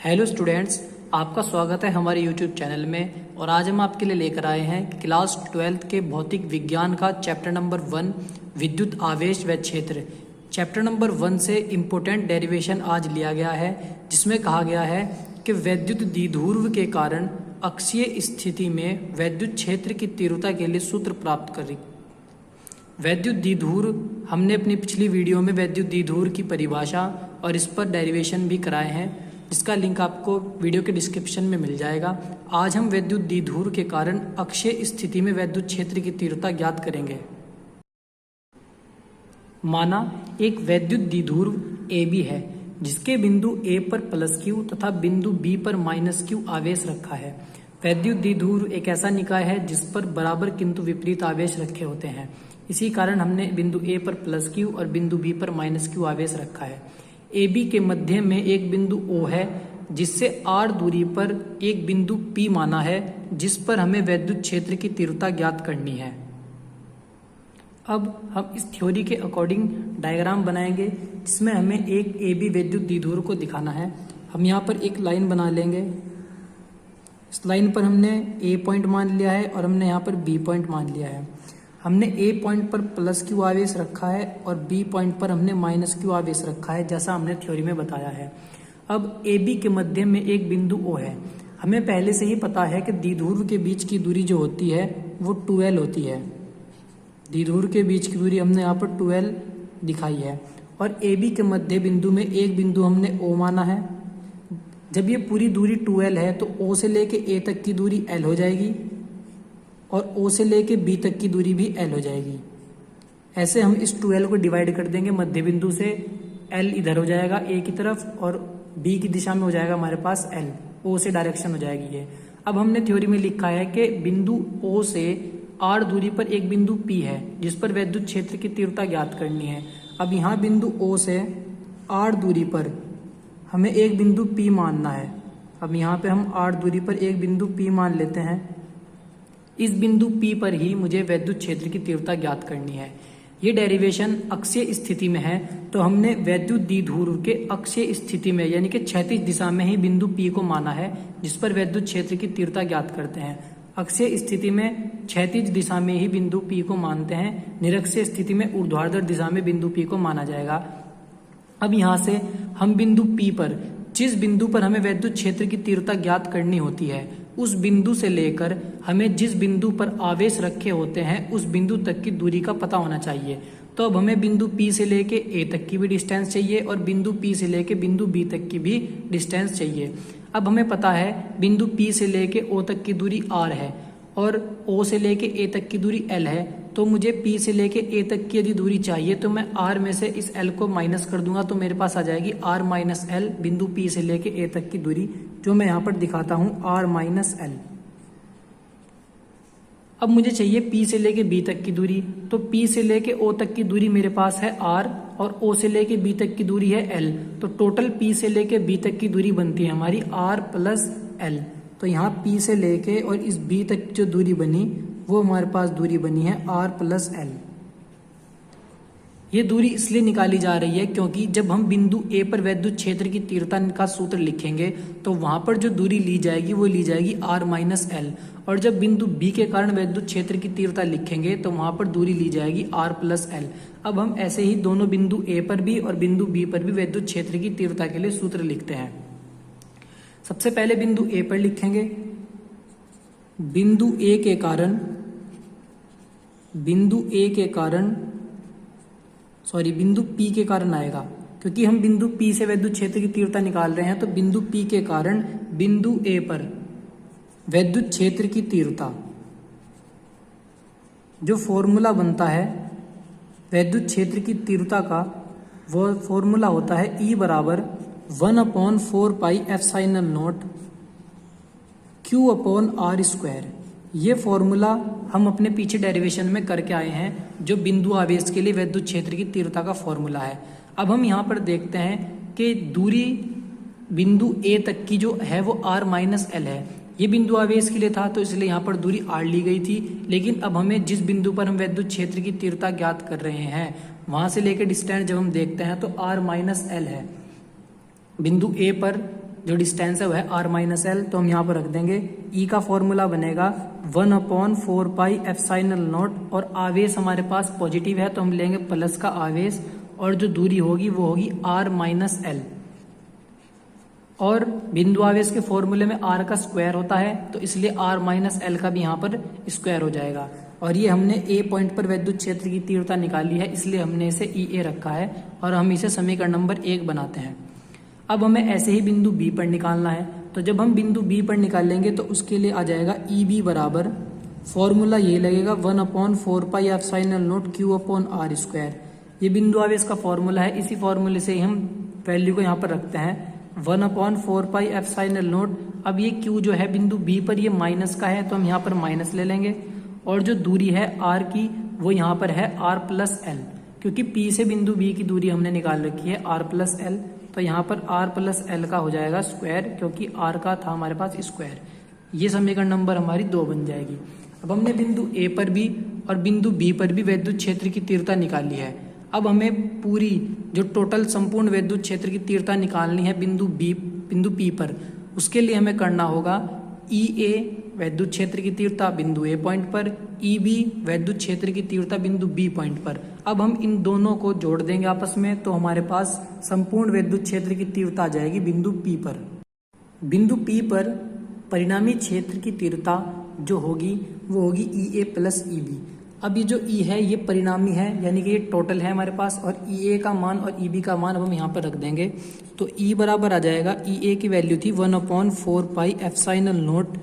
Hello students, आपका स्वागत है हमारे यूट्यूब चैनल में। और आज हम आपके लिए लेकर आए हैं क्लास 12th के भौतिक विज्ञान का चैप्टर नंबर 1 विद्युत आवेश व क्षेत्र। चैप्टर नंबर 1 से इम्पोर्टेंट डेरिवेशन आज लिया गया है, जिसमें कहा गया है कि वैद्युत द्विध्रुव के कारण अक्षीय स्थिति में वैद्युत क्षेत्र की तीव्रता के लिए सूत्र प्राप्त करें। वैद्युत द्विध्रुव हमने अपनी पिछली वीडियो में वैद्युत द्विध्रुव की परिभाषा और इस पर डेरिवेशन भी कराए हैं, जिसका लिंक आपको वीडियो के डिस्क्रिप्शन में मिल जाएगा। आज हम वैद्युत द्विध्रुव के कारण अक्षीय स्थिति में वैद्युत क्षेत्र की तीव्रता ज्ञात करेंगे। माना एक वैद्युत द्विध्रुव AB है, जिसके बिंदु A पर +Q तथा बिंदु B पर -Q आवेश रखा है। वैद्युत द्विध्रुव एक ऐसा निकाय है जिस पर बराबर किंतु विपरीत आवेश रखे होते हैं। इसी कारण हमने बिंदु A पर +Q और बिंदु B पर -Q आवेश रखा है। AB के मध्य में एक बिंदु O है, जिससे R दूरी पर एक बिंदु P माना है, जिस पर हमें वैद्युत क्षेत्र की तीव्रता ज्ञात करनी है। अब हम इस थ्योरी के अकॉर्डिंग डायग्राम बनाएंगे, जिसमें हमें एक AB वैद्युत द्विध्रुव को दिखाना है। हम यहाँ पर एक लाइन बना लेंगे। इस लाइन पर हमने A पॉइंट मान लिया है और हमने यहाँ पर B पॉइंट मान लिया है। हमने A पॉइंट पर +Q आवेश रखा है और B पॉइंट पर हमने -Q आवेश रखा है, जैसा हमने थ्योरी में बताया है। अब AB के मध्य में एक बिंदु O है। हमें पहले से ही पता है कि द्विध्रुव के बीच की दूरी जो होती है वो 2L होती है। द्विध्रुव के बीच की दूरी हमने यहाँ पर 2L दिखाई है और AB के मध्य बिंदु में एक बिंदु हमने O माना है। जब ये पूरी दूरी 2L है तो O से लेके A तक की दूरी L हो जाएगी और O से लेके B तक की दूरी भी L हो जाएगी। ऐसे हम इस 2L को डिवाइड कर देंगे। मध्य बिंदु से L इधर हो जाएगा A की तरफ और B की दिशा में हो जाएगा हमारे पास L। O से डायरेक्शन हो जाएगी ये। अब हमने थ्योरी में लिखा है कि बिंदु O से R दूरी पर एक बिंदु P है, जिस पर वैद्युत क्षेत्र की तीव्रता ज्ञात करनी है। अब यहाँ बिंदु O से R दूरी पर हमें एक बिंदु P मानना है। अब यहाँ पे हम R दूरी पर एक बिंदु P मान लेते हैं। इस बिंदु P पर ही मुझे वैद्युत क्षेत्र की तीव्रता ज्ञात करनी है। ये डेरिवेशन अक्षीय स्थिति में है, तो हमने वैद्युत द्विध्रुव के अक्षीय स्थिति में यानी कि क्षैतिज दिशा में ही बिंदु P को माना है, जिस पर वैद्युत क्षेत्र की तीव्रता ज्ञात करते हैं। अक्षीय स्थिति में क्षैतिज दिशा में ही बिंदु P को मानते हैं। निरक्षीय स्थिति में ऊर्ध्वाधर दिशा में बिंदु P को माना जाएगा। अब यहाँ से हम बिंदु P पर, जिस बिंदु पर हमें वैद्युत क्षेत्र की तीव्रता ज्ञात करनी होती है, उस बिंदु से लेकर हमें जिस बिंदु पर आवेश रखे होते हैं उस बिंदु तक की दूरी का पता होना चाहिए। तो अब हमें बिंदु P से लेके A तक की भी डिस्टेंस चाहिए और बिंदु P से लेके बिंदु B तक की भी डिस्टेंस चाहिए। अब हमें पता है बिंदु P से लेके O तक की दूरी R है और O से लेके A तक की दूरी L है। तो मुझे P से लेके A तक की यदि दूरी चाहिए तो मैं R में से इस L को माइनस कर दूंगा, तो मेरे पास आ जाएगी R माइनस L बिंदु P से लेके A तक की दूरी, जो मैं यहाँ पर दिखाता हूँ R माइनस L। अब मुझे चाहिए P से लेके B तक की दूरी, तो P से लेके O तक की दूरी मेरे पास है R और O से लेके B तक की दूरी है L। तो टोटल P से लेके B तक की दूरी बनती है हमारी R प्लस L। तो यहाँ P से लेके और इस B तक जो दूरी बनी वो हमारे पास दूरी बनी है R प्लस L। ये दूरी इसलिए निकाली जा रही है क्योंकि जब हम बिंदु A पर वैद्युत क्षेत्र की तीव्रता का सूत्र लिखेंगे तो वहां पर जो दूरी ली जाएगी वो ली जाएगी R माइनस L, और जब बिंदु B के कारण वैद्युत क्षेत्र की तीव्रता लिखेंगे तो वहां पर दूरी ली जाएगी R प्लस L। अब हम ऐसे ही दोनों बिंदु A पर भी और बिंदु B पर भी वैद्युत क्षेत्र की तीव्रता के लिए सूत्र लिखते हैं। सबसे पहले बिंदु A पर लिखेंगे। बिंदु A के कारण बिंदु P के कारण आएगा, क्योंकि हम बिंदु P से वैद्युत क्षेत्र की तीव्रता निकाल रहे हैं। तो बिंदु P के कारण बिंदु A पर वैद्युत क्षेत्र की तीव्रता, जो फॉर्मूला बनता है वैद्युत क्षेत्र की तीव्रता का, वो फॉर्मूला होता है E बराबर 1/4πε0 Q/r²। ये फॉर्मूला हम अपने पीछे डेरिवेशन में करके आए हैं, जो बिंदु आवेश के लिए वैद्युत क्षेत्र की तीव्रता का फॉर्मूला है। अब हम यहाँ पर देखते हैं कि दूरी बिंदु A तक की जो है वो R माइनस L है। ये बिंदु आवेश के लिए था तो इसलिए यहाँ पर दूरी R ली गई थी, लेकिन अब हमें जिस बिंदु पर हम वैद्युत क्षेत्र की तीव्रता ज्ञात कर रहे हैं वहां से लेकर डिस्टेंस जब हम देखते हैं तो R माइनस L है। बिंदु A पर जो डिस्टेंस है वह है आर माइनस एल, तो हम यहाँ पर रख देंगे ई का फॉर्मूला बनेगा 1/4 पाई एप्सिलॉन नॉट, और आवेश हमारे पास पॉजिटिव है तो हम लेंगे प्लस का आवेश, और जो दूरी होगी वो होगी आर माइनस एल। और बिंदु आवेश के फॉर्मूले में आर का स्क्वायर होता है, तो इसलिए आर माइनस एल का भी यहाँ पर स्क्वायर हो जाएगा। और ये हमने ए पॉइंट पर विद्युत क्षेत्र की तीव्रता निकाली है, इसलिए हमने इसे ई ए रखा है और हम इसे समीकरण नंबर 1 बनाते हैं। अब हमें ऐसे ही बिंदु बी पर निकालना है, तो जब हम बिंदु बी पर निकालेंगे तो उसके लिए आ जाएगा ई बी बराबर, फॉर्मूला ये लगेगा 1/4 pi epsilon naught Q upon R square. ये बिंदु आवेश का फॉर्मूला है, इसी फॉर्मूले से ही हम वैल्यू को यहाँ पर रखते हैं 1/4 पाई एप्सिलॉन नॉट। अब ये क्यू जो है बिंदु बी पर ये माइनस का है, तो हम यहाँ पर माइनस ले लेंगे, और जो दूरी है आर की वो यहाँ पर है आर प्लस एल, क्योंकि पी से बिंदु बी की दूरी हमने निकाल रखी है आर प्लस एल, तो यहाँ पर आर प्लस एल का हो जाएगा स्क्वायर, क्योंकि आर का था हमारे पास स्क्वायर। ये समीकरण नंबर हमारी 2 बन जाएगी। अब हमने बिंदु ए पर भी और बिंदु बी पर भी विद्युत क्षेत्र की तीव्रता निकाली है। अब हमें पूरी जो टोटल संपूर्ण विद्युत क्षेत्र की तीव्रता निकालनी है बिंदु पी पर, उसके लिए हमें करना होगा ई ए विद्युत क्षेत्र की तीव्रता बिंदु ए पॉइंट पर, ई बी विद्युत क्षेत्र की तीव्रता बिंदु बी पॉइंट पर। अब हम इन दोनों को जोड़ देंगे आपस में, तो हमारे पास संपूर्ण विद्युत क्षेत्र की तीव्रता आ जाएगी बिंदु पी पर। बिंदु पी पर परिणामी क्षेत्र की तीव्रता जो होगी वो होगी ई ए प्लस ई बी। अब ये जो ई है ये परिणामी है, यानी कि ये टोटल है हमारे पास, और ई ए का मान और ई बी का मान अब हम यहाँ पर रख देंगे। तो ई बराबर आ जाएगा, ई ए की वैल्यू थी 1/4 pi epsilon naught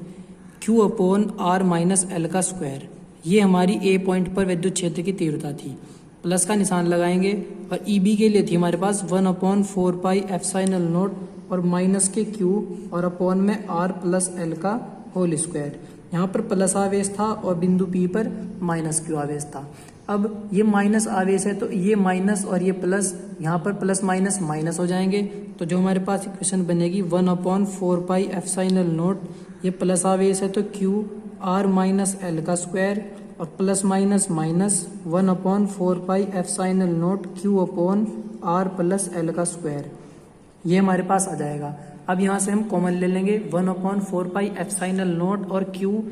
Q upon R minus L का स्क्वायर। ये हमारी ए पॉइंट पर विद्युत क्षेत्र की तीव्रता थी, प्लस का निशान लगाएंगे, और ई बी के लिए थी हमारे पास 1/4 पाई एप्सिलॉन नॉट और माइनस के क्यू और अपॉन में आर प्लस एल का होल स्क्वायर। यहाँ पर प्लस आवेश था और बिंदु पी पर माइनस क्यू आवेश था। अब ये माइनस आवेश है तो ये माइनस और ये प्लस, यहाँ पर प्लस माइनस माइनस हो जाएंगे, तो जो हमारे पास इक्वेशन बनेगी 1/4 पाई एप्सिलॉन नॉट, ये प्लस आवेश है तो क्यू आर माइनस एल का स्क्वायर, और plus minus minus 1/4 pi epsilon naught Q upon R plus L का स्क्वायर, ये हमारे पास आ जाएगा। अब यहाँ से हम कॉमन ले लेंगे 1/4 पाई एप्सिलॉन नॉट और क्यू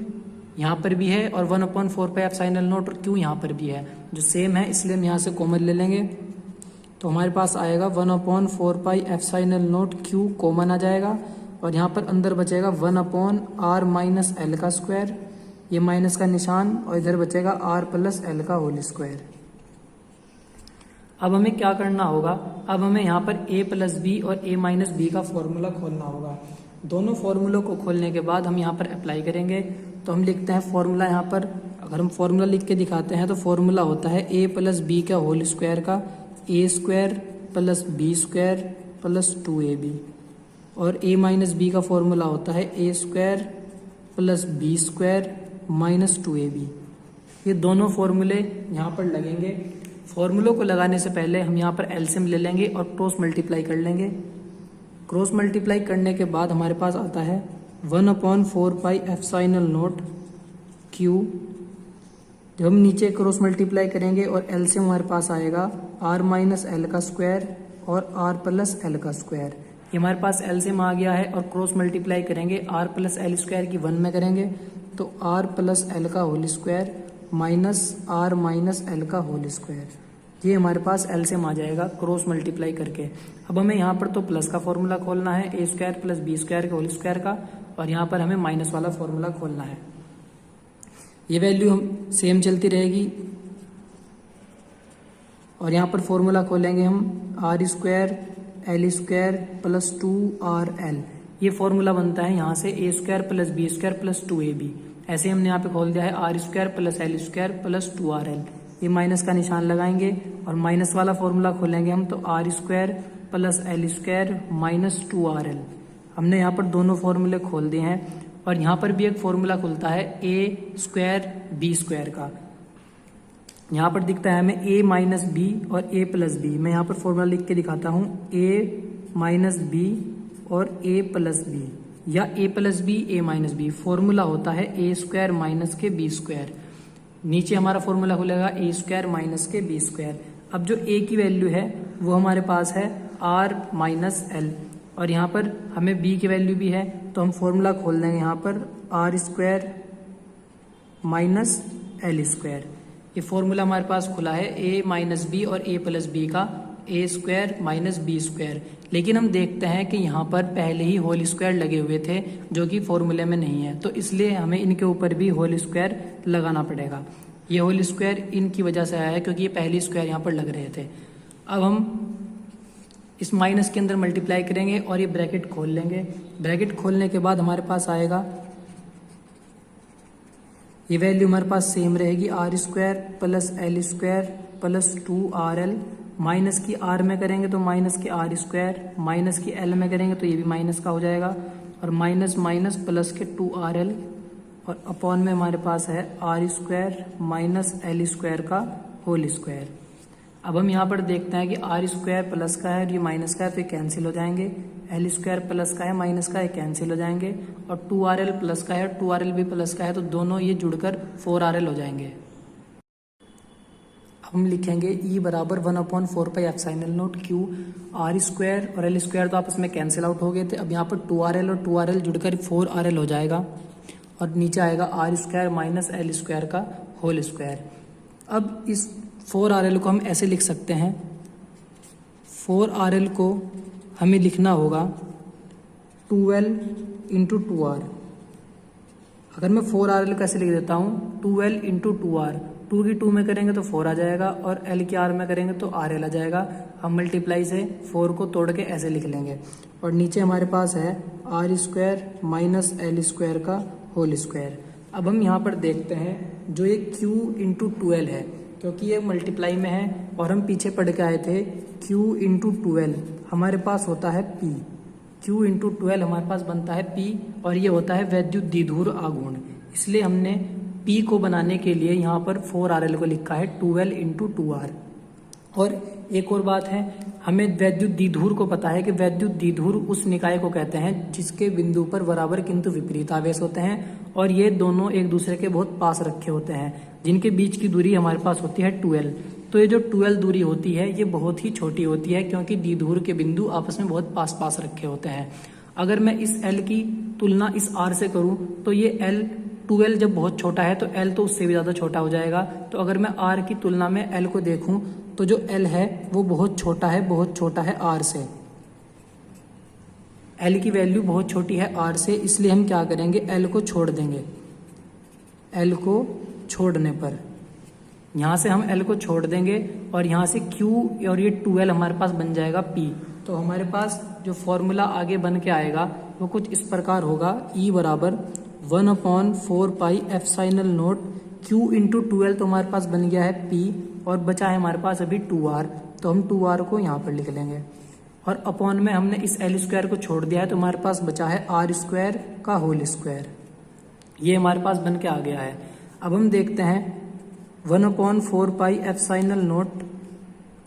यहाँ पर भी है, और 1/4 पाई एप्सिलॉन नॉट और क्यू यहाँ पर भी है, जो सेम है, इसलिए हम यहाँ से कॉमन ले लेंगे। तो हमारे पास आएगा 1/4 pi epsilon naught q common आ जाएगा, और यहाँ पर अंदर बचेगा 1/r माइनस एल का स्क्वायर, ये माइनस का निशान, और इधर बचेगा r प्लस एल का होल स्क्वायर। अब हमें क्या करना होगा, अब हमें यहाँ पर a प्लस बी और a माइनस बी का फॉर्मूला खोलना होगा। दोनों फॉर्मूलों को खोलने के बाद हम यहाँ पर अप्लाई करेंगे। तो हम लिखते हैं फॉर्मूला, यहाँ पर अगर हम फॉर्मूला लिख के दिखाते हैं तो फॉर्मूला होता है a प्लस बी का होल स्क्वायर का a square plus B square plus 2ab, और a माइनस बी का फॉर्मूला होता है a square plus B square minus 2ab। ये दोनों फॉर्मूले यहाँ पर लगेंगे। फॉर्मूलों को लगाने से पहले हम यहाँ पर एलसीएम ले लेंगे और क्रॉस मल्टीप्लाई कर लेंगे। क्रॉस मल्टीप्लाई करने के बाद हमारे पास आता है 1/4 पाई एप्सिलॉन नॉट क्यू। जब हम नीचे क्रॉस मल्टीप्लाई करेंगे और एलसीएम हमारे पास आएगा r माइनस एल का स्क्वायर और r प्लस एल का स्क्वायर। ये हमारे पास एलसीएम आ गया है, और क्रॉस मल्टीप्लाई करेंगे r प्लस एल स्क्वायर की 1 में करेंगे तो r प्लस एल का whole square minus r minus L का होल स्क्वायर। ये हमारे पास एलसीएम आ जाएगा क्रॉस मल्टीप्लाई करके। अब हमें यहाँ पर तो प्लस का फॉर्मूला खोलना है a square plus B square के होल स्क्वायर का, और यहाँ पर हमें माइनस वाला फॉर्मूला खोलना है। ये वैल्यू हम सेम चलती रहेगी, और यहाँ पर फॉर्मूला खोलेंगे हम R square L square plus 2rl। ये फॉर्मूला बनता है यहाँ से a square plus B square plus 2ab। ऐसे हमने यहाँ पे खोल दिया है R square plus L square plus 2rl। ये माइनस का निशान लगाएंगे और माइनस वाला फॉर्मूला खोलेंगे हम, तो R square plus L square minus 2rl। हमने यहाँ पर दोनों फॉर्मूले खोल दिए हैं, और यहाँ पर भी एक फॉर्मूला खुलता है a स्क्वायर बी स्क्वायर का। यहाँ पर दिखता है हमें a माइनस बी और a प्लस बी। मैं यहाँ पर फॉर्मूला लिख के दिखाता हूँ, a माइनस बी और a प्लस बी, या a plus B a minus B. Formula होता है a स्क्वायर माइनस के बी स्क्वायर। नीचे हमारा फॉर्मूला खुलेगा a स्क्वायर माइनस के बी स्क्वायर। अब जो a की वैल्यू है वो हमारे पास है r माइनस एल, और यहाँ पर हमें b की वैल्यू भी है, तो हम फॉर्मूला खोल देंगे यहाँ पर R square minus L square. ये फॉर्मूला हमारे पास खुला है a माइनस बी और a प्लस बी का, A square minus B square. लेकिन हम देखते हैं कि यहाँ पर पहले ही होल स्क्वायर लगे हुए थे जो कि फॉर्मूले में नहीं है, तो इसलिए हमें इनके ऊपर भी होल स्क्वायर लगाना पड़ेगा। ये होल स्क्वायर इनकी वजह से आया है क्योंकि ये पहली स्क्वायर यहाँ पर लग रहे थे। अब हम इस माइनस के अंदर मल्टीप्लाई करेंगे और ये ब्रैकेट खोल लेंगे। ब्रैकेट खोलने के बाद हमारे पास आएगा, ये वैल्यू हमारे पास सेम रहेगी, R square plus L square plus 2RL, minus की आर में करेंगे तो माइनस की आर स्क्वायर, माइनस की एल में करेंगे तो ये भी माइनस का हो जाएगा, और माइनस माइनस प्लस के 2RL, और अपॉन में हमारे पास है R square minus L square का होल स्क्वायर। अब हम यहाँ पर देखते हैं कि आर स्क्वायर प्लस का है और ये माइनस का है, तो ये कैंसिल हो जाएंगे। एल स्क्वायर प्लस का है, माइनस का है, कैंसिल हो जाएंगे। और 2RL प्लस का है, 2RL भी प्लस का है, तो दोनों ये जुड़कर 4RL हो जाएंगे। अब हम लिखेंगे E बराबर 1/4 epsilon naught Q, R square और एल स्क्वायर तो आपस में कैंसिल आउट हो गए थे। अब यहाँ पर 2RL और 2RL जुड़कर 4RL हो जाएगा, और नीचे आएगा R square minus L square का होल स्क्वायर। अब इस 4RL को हम ऐसे लिख सकते हैं, 4RL को हमें लिखना होगा 12 इंटू 2R। अगर मैं 4RL कैसे लिख देता हूँ, 12 इंटू 2R, 2 की 2 में करेंगे तो 4 आ जाएगा, और L की R में करेंगे तो RL आ जाएगा। हम मल्टीप्लाई से 4 को तोड़ के ऐसे लिख लेंगे, और नीचे हमारे पास है R square minus L square का होल स्क्वायर। अब हम यहाँ पर देखते हैं जो ये Q इंटू 12 है, क्योंकि ये मल्टीप्लाई में है और हम पीछे पढ़ के आए थे Q इंटू 12 हमारे पास होता है P, Q इंटू 12 हमारे पास बनता है P, और ये होता है वैद्युत द्विध्रुव आघूर्ण। इसलिए हमने P को बनाने के लिए यहाँ पर 4RL को लिखा है 12 इंटू 2R। और एक और बात है, हमें वैद्युत द्विध्रुव को पता है कि वैद्युत द्विध्रुव उस निकाय को कहते हैं जिसके बिंदु पर बराबर किंतु विपरीत आवेश होते हैं, और ये दोनों एक दूसरे के बहुत पास रखे होते हैं, जिनके बीच की दूरी हमारे पास होती है 12। तो ये जो 12 दूरी होती है ये बहुत ही छोटी होती है, क्योंकि द्विध्रुव के बिंदु आपस में बहुत पास पास रखे होते हैं। अगर मैं इस L की तुलना इस R से करूं तो ये L 12 जब बहुत छोटा है तो L तो उससे भी ज़्यादा छोटा हो जाएगा। तो अगर मैं R की तुलना में L को देखूं तो जो L है वो बहुत छोटा है, बहुत छोटा है R से। L की वैल्यू बहुत छोटी है R से, इसलिए हम क्या करेंगे, L को छोड़ देंगे। L को छोड़ने पर यहाँ से हम L को छोड़ देंगे, और यहाँ से Q और ये 12 हमारे पास बन जाएगा P। तो हमारे पास जो फॉर्मूला आगे बन के आएगा वो कुछ इस प्रकार होगा, E बराबर 1/4 एप्सिलॉन नॉट Q इंटू 12 तो हमारे पास बन गया है P, और बचा है हमारे पास अभी 2R, तो हम 2R को यहाँ पर लिख लेंगे, और अपॉन में हमने इस L स्क्वायर को छोड़ दिया है तो हमारे पास बचा है आर स्क्वायर का होल स्क्वायर। ये हमारे पास बन के आ गया है। अब हम देखते हैं 1/4 एप्सिलॉन नॉट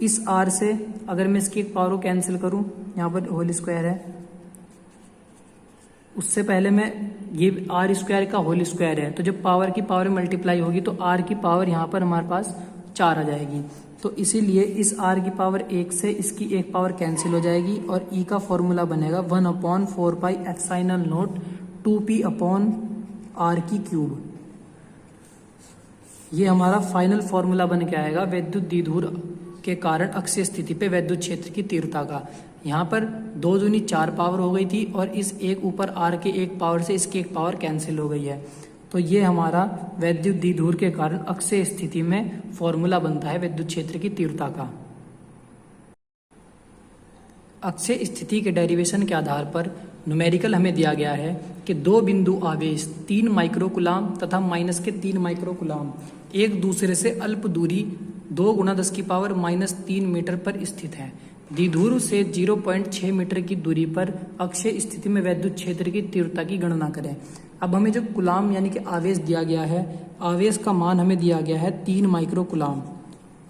इस R से, अगर मैं इसकी एक पावर को कैंसिल करूं, यहाँ पर होल स्क्वायर है, उससे पहले मैं ये आर स्क्वायर का होल स्क्वायर है, तो जब पावर की पावर मल्टीप्लाई होगी तो R की पावर यहाँ पर हमारे पास 4 आ जाएगी। तो इसीलिए इस R की पावर 1 से इसकी एक पावर कैंसिल हो जाएगी, और E का फॉर्मूला बनेगा 1/4 epsilon not 2P upon R की क्यूब। ये हमारा फाइनल फॉर्मूला बन के आएगा वैद्युत द्विध्रुव के कारण अक्षीय स्थिति पे वैद्युत क्षेत्र की तीव्रता का। यहाँ पर 2 दूनी 4 पावर हो गई थी, और इस एक ऊपर R के एक पावर से इसकी एक पावर कैंसिल हो गई है। तो ये हमारा वैद्युत द्विध्रुव के कारण अक्षीय स्थिति में फॉर्मूला बनता है वैद्युत क्षेत्र की तीव्रता का। अक्षीय स्थिति के डेरिवेशन के आधार पर न्यूमेरिकल हमें दिया गया है कि 2 बिंदु आवेश 3 माइक्रोकुलाम तथा -3 माइक्रोकुलाम एक दूसरे से अल्प दूरी 2 × 10⁻³ मीटर पर स्थित है। द्विध्रुव से 0.6 मीटर की दूरी पर अक्षीय स्थिति में वैद्युत क्षेत्र की तीव्रता की गणना करें। अब हमें जो कुलाम यानी कि आवेश दिया गया है, आवेश का मान हमें दिया गया है 3 माइक्रोकुलाम।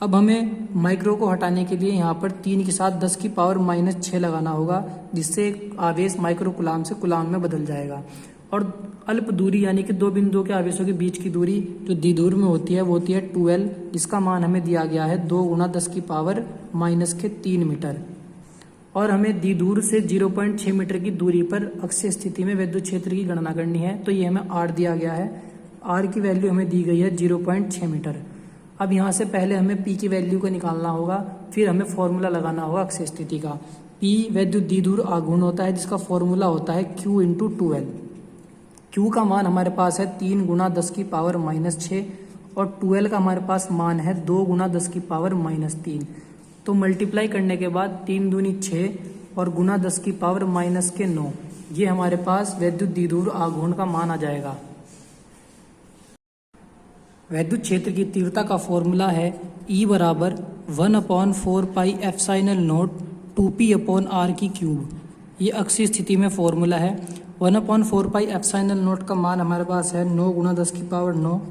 अब हमें माइक्रो को हटाने के लिए यहाँ पर 3 के साथ 10⁻⁻6 लगाना होगा, जिससे आवेश माइक्रोकुलाम से कुलाम में बदल जाएगा। और अल्प दूरी यानी कि 2 बिंदुओं के आवेशों के बीच की दूरी जो द्विध्रुव में होती है वो होती है 12, जिसका मान हमें दिया गया है 2 × 10⁻³ मीटर। और हमें द्विध्रुव से 0.6 मीटर की दूरी पर अक्षीय स्थिति में विद्युत क्षेत्र की गणना करनी है। तो ये हमें r दिया गया है, r की वैल्यू हमें दी गई है 0.6 मीटर। अब यहाँ से पहले हमें p की वैल्यू को निकालना होगा, फिर हमें फॉर्मूला लगाना होगा अक्षीय स्थिति का। p विद्युत द्विध्रुव आघूर्ण होता है जिसका फॉर्मूला होता है Q × 2L। Q का मान हमारे पास है 3 × 10⁻⁻6 और 2L का हमारे पास मान है 2 × 10⁻³ तो मल्टीप्लाई करने के बाद 3 दूनी 6 और गुना 10⁻⁻9 ये हमारे पास विद्युत द्विध्रुव आघूर्ण का मान आ जाएगा। विद्युत क्षेत्र की तीव्रता का फॉर्मूला है E बराबर 1/4πε0 2p/r³। ये अक्षीय स्थिति में फॉर्मूला है। 1/4πε0 का मान हमारे पास है 9 × 10⁻9,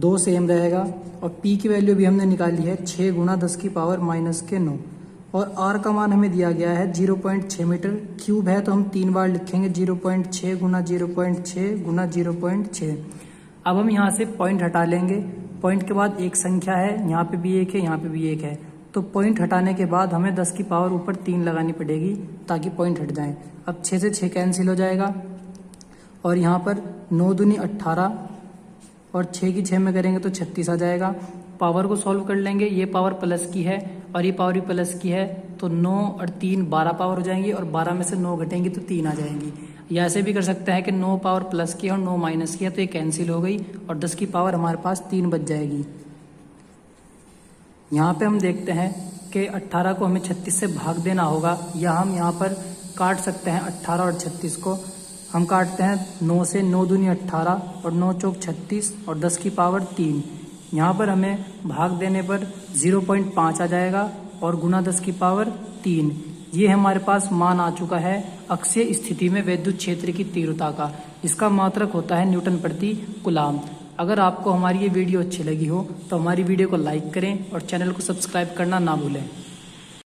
2 सेम रहेगा और p की वैल्यू भी हमने निकाली है 6 × 10⁻⁻9 और r का मान हमें दिया गया है 0.6 मीटर। क्यूब है तो हम 3 बार लिखेंगे 0.6 × 0.6 × 0.6। अब हम यहाँ से पॉइंट हटा लेंगे। पॉइंट के बाद एक संख्या है, यहाँ पे भी एक है, यहाँ पे भी एक है, तो पॉइंट हटाने के बाद हमें 10 की पावर ऊपर 3 लगानी पड़ेगी ताकि पॉइंट हट जाए। अब 6 से 6 कैंसिल हो जाएगा और यहाँ पर 9 दूनी 18 और 6 की 6 में करेंगे तो 36 आ जाएगा। पावर को सॉल्व कर लेंगे, ये पावर प्लस की है और ये पावर भी प्लस की है, तो 9 और 3 12 पावर हो जाएंगी और 12 में से 9 घटेंगी तो 3 आ जाएंगी। या ऐसे भी कर सकते हैं कि 9 पावर प्लस की है और 9 माइनस की है, तो ये कैंसिल हो गई और 10 की पावर हमारे पास 3 बच जाएगी। यहाँ पे हम देखते हैं कि 18 को हमें 36 से भाग देना होगा, या हम यहाँ पर काट सकते हैं 18 और 36 को। हम काटते हैं 9 से, 9 दूनी 18 और 9 चौक 36 और 10 की पावर 3। यहाँ पर हमें भाग देने पर 0.5 आ जाएगा और गुना 10 की पावर 3। ये हमारे पास मान आ चुका है अक्षीय स्थिति में विद्युत क्षेत्र की तीव्रता का। इसका मात्रक होता है न्यूटन प्रति कूलाम। अगर आपको हमारी ये वीडियो अच्छी लगी हो तो हमारी वीडियो को लाइक करें और चैनल को सब्सक्राइब करना ना भूलें।